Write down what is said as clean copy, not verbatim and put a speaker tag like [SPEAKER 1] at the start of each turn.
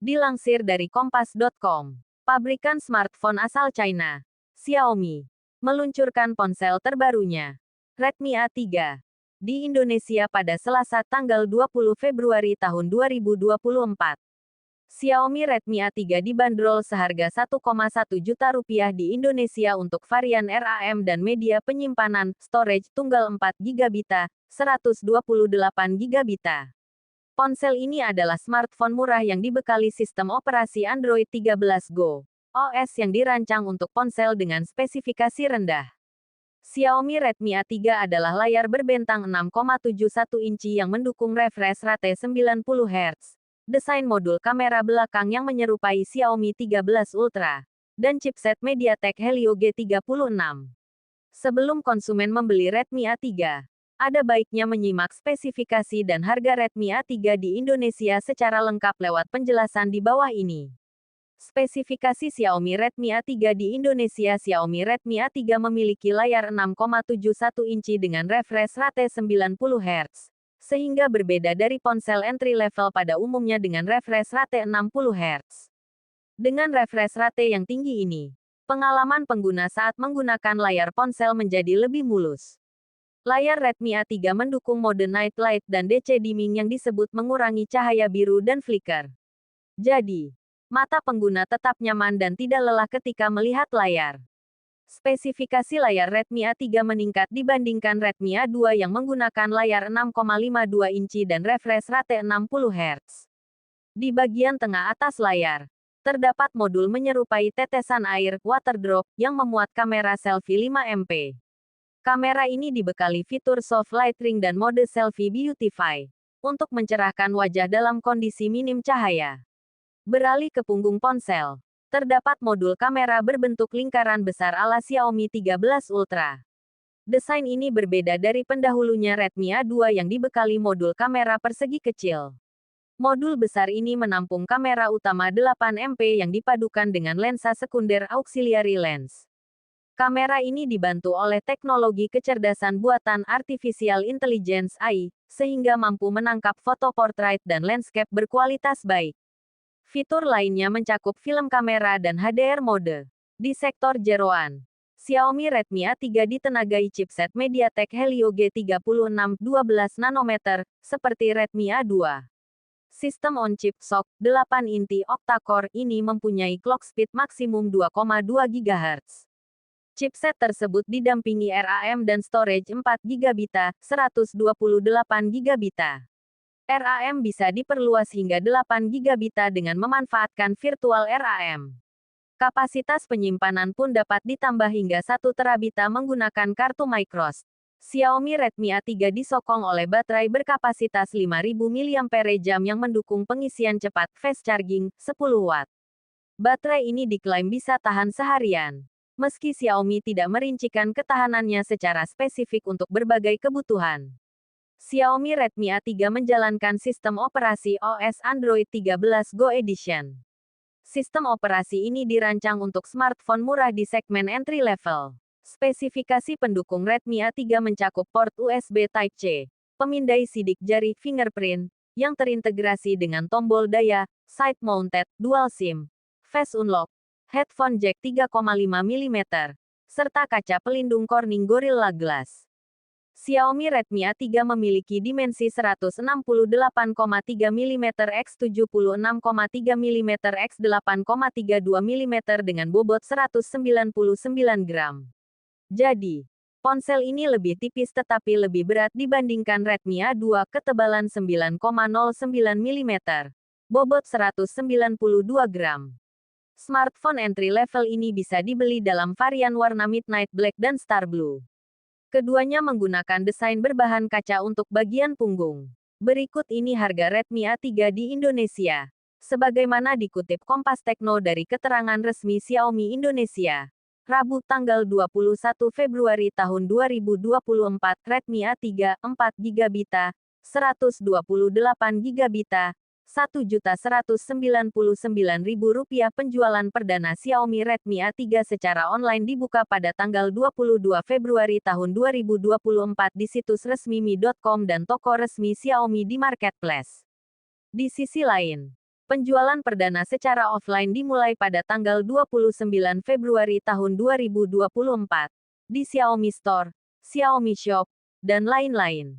[SPEAKER 1] Dilansir dari kompas.com, pabrikan smartphone asal China, Xiaomi, meluncurkan ponsel terbarunya, Redmi A3, di Indonesia pada Selasa tanggal 20 Februari tahun 2024. Xiaomi Redmi A3 dibanderol seharga Rp1,1 juta di Indonesia untuk varian RAM dan media penyimpanan storage tunggal 4 GB, 128 GB. Ponsel ini adalah smartphone murah yang dibekali sistem operasi Android 13 Go, OS yang dirancang untuk ponsel dengan spesifikasi rendah. Xiaomi Redmi A3 adalah layar berbentang 6,71 inci yang mendukung refresh rate 90 Hz, desain modul kamera belakang yang menyerupai Xiaomi 13 Ultra, dan chipset MediaTek Helio G36. Sebelum konsumen membeli Redmi A3, ada baiknya menyimak spesifikasi dan harga Redmi A3 di Indonesia secara lengkap lewat penjelasan di bawah ini. Spesifikasi Xiaomi Redmi A3 di Indonesia. Xiaomi Redmi A3 memiliki layar 6,71 inci dengan refresh rate 90 Hz, sehingga berbeda dari ponsel entry level pada umumnya dengan refresh rate 60 Hz. Dengan refresh rate yang tinggi ini, pengalaman pengguna saat menggunakan layar ponsel menjadi lebih mulus. Layar Redmi A3 mendukung mode Night Light dan DC Dimming yang disebut mengurangi cahaya biru dan flicker. Jadi, mata pengguna tetap nyaman dan tidak lelah ketika melihat layar. Spesifikasi layar Redmi A3 meningkat dibandingkan Redmi A2 yang menggunakan layar 6,52 inci dan refresh rate 60 Hz. Di bagian tengah atas layar, terdapat modul menyerupai tetesan air, water drop, yang memuat kamera selfie 5 MP. Kamera ini dibekali fitur soft lighting dan mode selfie beautify, untuk mencerahkan wajah dalam kondisi minim cahaya. Beralih ke punggung ponsel, terdapat modul kamera berbentuk lingkaran besar ala Xiaomi 13 Ultra. Desain ini berbeda dari pendahulunya Redmi A2 yang dibekali modul kamera persegi kecil. Modul besar ini menampung kamera utama 8 MP yang dipadukan dengan lensa sekunder auxiliary lens. Kamera ini dibantu oleh teknologi kecerdasan buatan Artificial Intelligence (AI), sehingga mampu menangkap foto portrait dan landscape berkualitas baik. Fitur lainnya mencakup film kamera dan HDR mode. Di sektor jeroan, Xiaomi Redmi A3 ditenagai chipset MediaTek Helio G36 12 nanometer, seperti Redmi A2. Sistem on-chip SoC 8 inti octa-core ini mempunyai clock speed maksimum 2,2 GHz. Chipset tersebut didampingi RAM dan storage 4 GB, 128 GB. RAM bisa diperluas hingga 8 GB dengan memanfaatkan virtual RAM. Kapasitas penyimpanan pun dapat ditambah hingga 1 terabita menggunakan kartu microSD. Xiaomi Redmi A3 disokong oleh baterai berkapasitas 5000 mAh yang mendukung pengisian cepat fast charging 10 Watt. Baterai ini diklaim bisa tahan seharian. Meski Xiaomi tidak merincikan ketahanannya secara spesifik untuk berbagai kebutuhan. Xiaomi Redmi A3 menjalankan sistem operasi OS Android 13 Go Edition. Sistem operasi ini dirancang untuk smartphone murah di segmen entry level. Spesifikasi pendukung Redmi A3 mencakup port USB Type-C, pemindai sidik jari fingerprint, yang terintegrasi dengan tombol daya, side-mounted, dual SIM, face unlock, headphone jack 3,5 mm, serta kaca pelindung Corning Gorilla Glass. Xiaomi Redmi A3 memiliki dimensi 168,3 mm x 76,3 mm x 8,32 mm dengan bobot 199 gram. Jadi, ponsel ini lebih tipis tetapi lebih berat dibandingkan Redmi A2 ketebalan 9,09 mm, bobot 192 gram. Smartphone entry level ini bisa dibeli dalam varian warna Midnight Black dan Star Blue. Keduanya menggunakan desain berbahan kaca untuk bagian punggung. Berikut ini harga Redmi A3 di Indonesia. Sebagaimana dikutip Kompas Tekno dari keterangan resmi Xiaomi Indonesia, Rabu tanggal 21 Februari tahun 2024, Redmi A3 4 GB, 128 GB, Rp1.199.000 penjualan perdana Xiaomi Redmi A3 secara online dibuka pada tanggal 22 Februari tahun 2024 di situs resmi mi.com dan toko resmi Xiaomi di marketplace. Di sisi lain, Penjualan perdana secara offline dimulai pada tanggal 29 Februari tahun 2024 di Xiaomi Store, Xiaomi Shop, dan lain-lain.